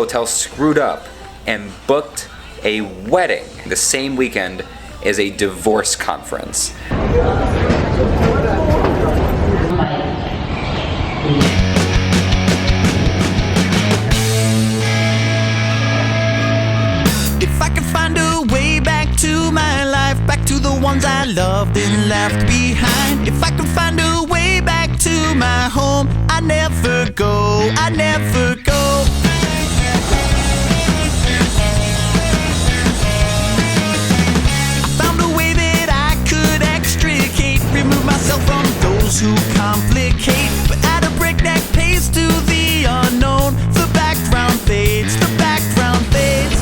hotel screwed up and booked a wedding the same weekend as a divorce conference. If I could find a way back to my life, back to the ones I loved and left behind. If I could find a way back to my home, I'd never go, I'd never go. I found a way that I could extricate, remove myself from those who complicate, but at a breakneck pace to the unknown. The background fades, the background fades.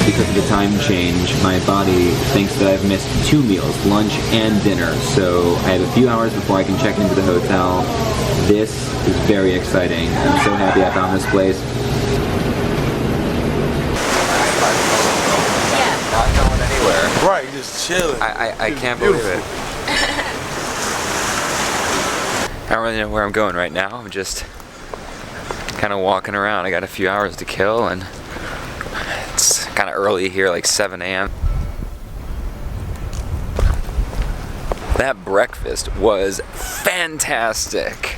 Because of the time change, my body thinks that I've missed 2 meals, lunch and dinner. So I have a few hours before I can check into the hotel. This is very exciting. I'm so happy I found this place. Not going anywhere. Right, just chilling. I can't believe it. I don't really know where I'm going right now. I'm just kind of walking around. I got a few hours to kill, and it's kind of early here, like 7 a.m. That breakfast was fantastic.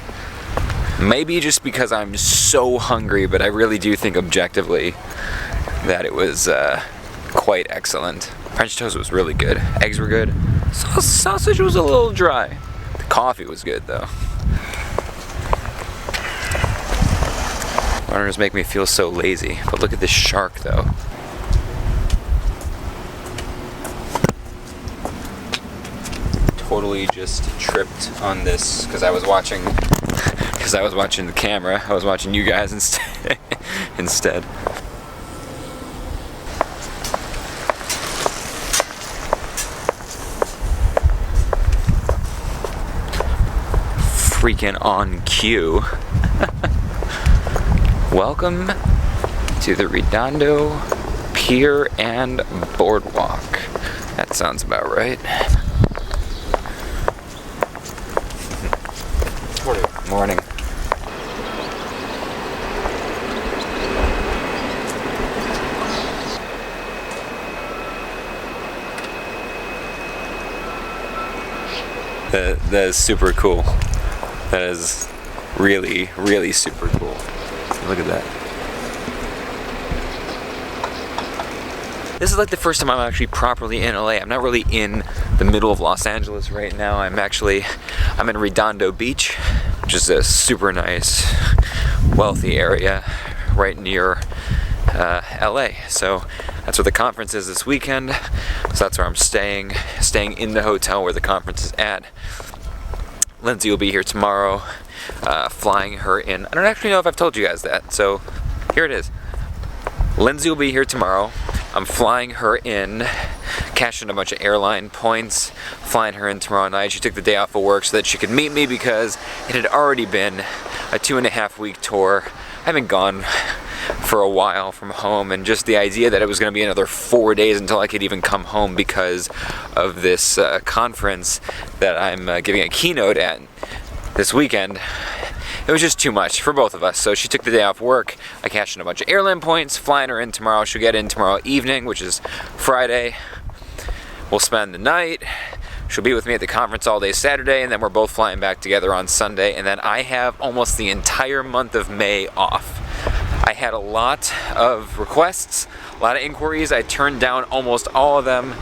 Maybe just because I'm so hungry, but I really do think objectively that it was quite excellent. French toast was really good. Eggs were good. Sausage was a little dry. The coffee was good though. Runners make me feel so lazy. But look at this shark though. Totally just tripped on this because I was watching the camera. I was watching you guys instead. Freaking on cue. Welcome to the Redondo Pier and Boardwalk. That sounds about right. Morning. That is super cool. That is really, really super cool. Look at that. This is like the first time I'm actually properly in LA. I'm not really in the middle of Los Angeles right now. I'm in Redondo Beach, which is a super nice, wealthy area right near LA. So that's where the conference is this weekend. So that's where I'm staying in the hotel where the conference is at. Lindsay will be here tomorrow, flying her in. I don't actually know if I've told you guys that, so here it is. Lindsay will be here tomorrow. I'm flying her in, cashing a bunch of airline points, flying her in tomorrow night. She took the day off of work so that she could meet me because it had already been a 2.5-week tour. I've been gone for a while from home, and just the idea that it was going to be another 4 days until I could even come home because of this conference that I'm giving a keynote at this weekend, it was just too much for both of us. So she took the day off work. I cashed in a bunch of airline points, flying her in tomorrow. She'll get in tomorrow evening, which is Friday. We'll spend the night. She'll be with me at the conference all day Saturday, and then we're both flying back together on Sunday. And then I have almost the entire month of May off. I had a lot of requests, a lot of inquiries. I turned down almost all of them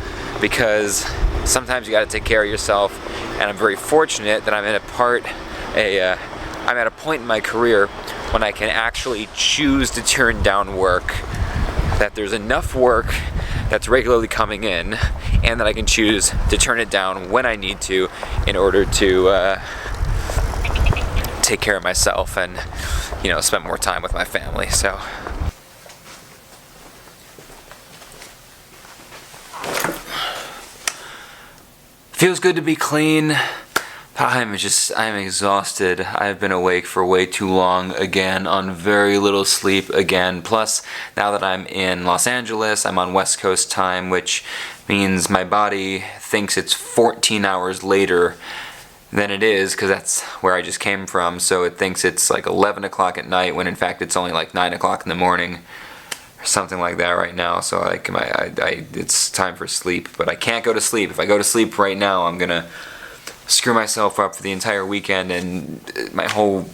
because sometimes you got to take care of yourself. And I'm very fortunate that I'm at a point in my career when I can actually choose to turn down work, that there's enough work that's regularly coming in, and that I can choose to turn it down when I need to in order to take care of myself and, spend more time with my family. So feels good to be clean. I'm exhausted. I've been awake for way too long again, on very little sleep again. Plus, now that I'm in Los Angeles, I'm on West Coast time, which means my body thinks it's 14 hours later than it is, because that's where I just came from, so it thinks it's like 11 o'clock at night when in fact it's only like 9 o'clock in the morning or something like that right now. So like it's time for sleep, but I can't go to sleep. If I go to sleep right now, I'm gonna screw myself up for the entire weekend, and my whole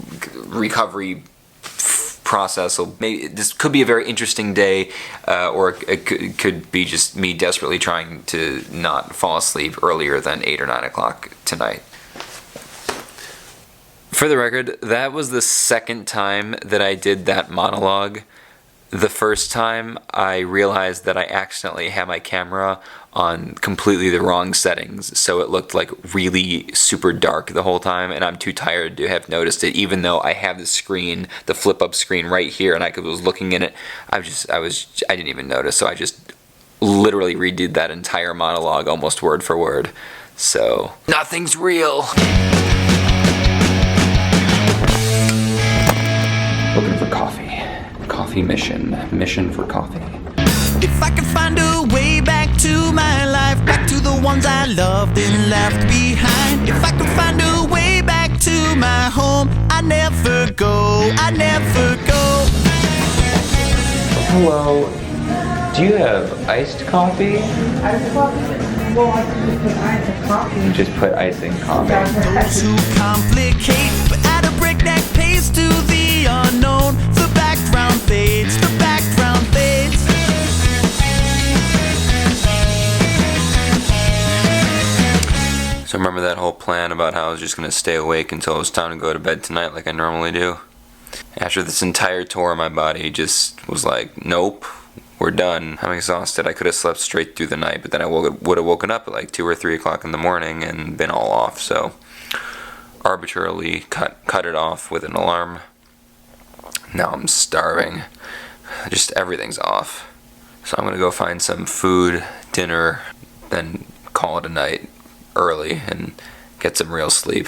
recovery process will this could be a very interesting day, or it could be just me desperately trying to not fall asleep earlier than 8 or 9 o'clock tonight. For the record, that was the second time that I did that monologue. The first time I realized that I accidentally had my camera on completely the wrong settings, so it looked like really super dark the whole time, and I'm too tired to have noticed it, even though I have the screen, the flip up screen right here, and I was looking in it. I didn't even notice, so I just literally redid that entire monologue almost word for word. So nothing's real. Looking for coffee. Coffee mission. Mission for coffee. If I could find a way back to my life, back to the ones I loved and left behind. If I could find a way back to my home, I'd never go, I'd never go. Hello. Do you have iced coffee? Iced coffee? Well, I can just put ice in coffee. Just put ice in coffee. Those who complicate, but at a breakneck pace to the unknown. The background fades, the background fades. So remember that whole plan about how I was just going to stay awake until it was time to go to bed tonight like I normally do? After this entire tour, my body just was like, nope, we're done. I'm exhausted. I could have slept straight through the night, but then I would have woken up at like 2 or 3 o'clock in the morning and been all off. So arbitrarily cut it off with an alarm. Now I'm starving. Just everything's off. So I'm going to go find some food, dinner, then call it a night early and get some real sleep.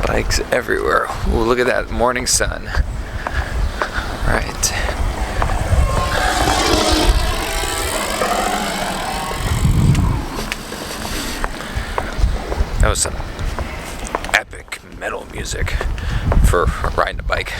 Bikes everywhere. Ooh, look at that morning sun. Right. That was some epic metal music for riding a bike.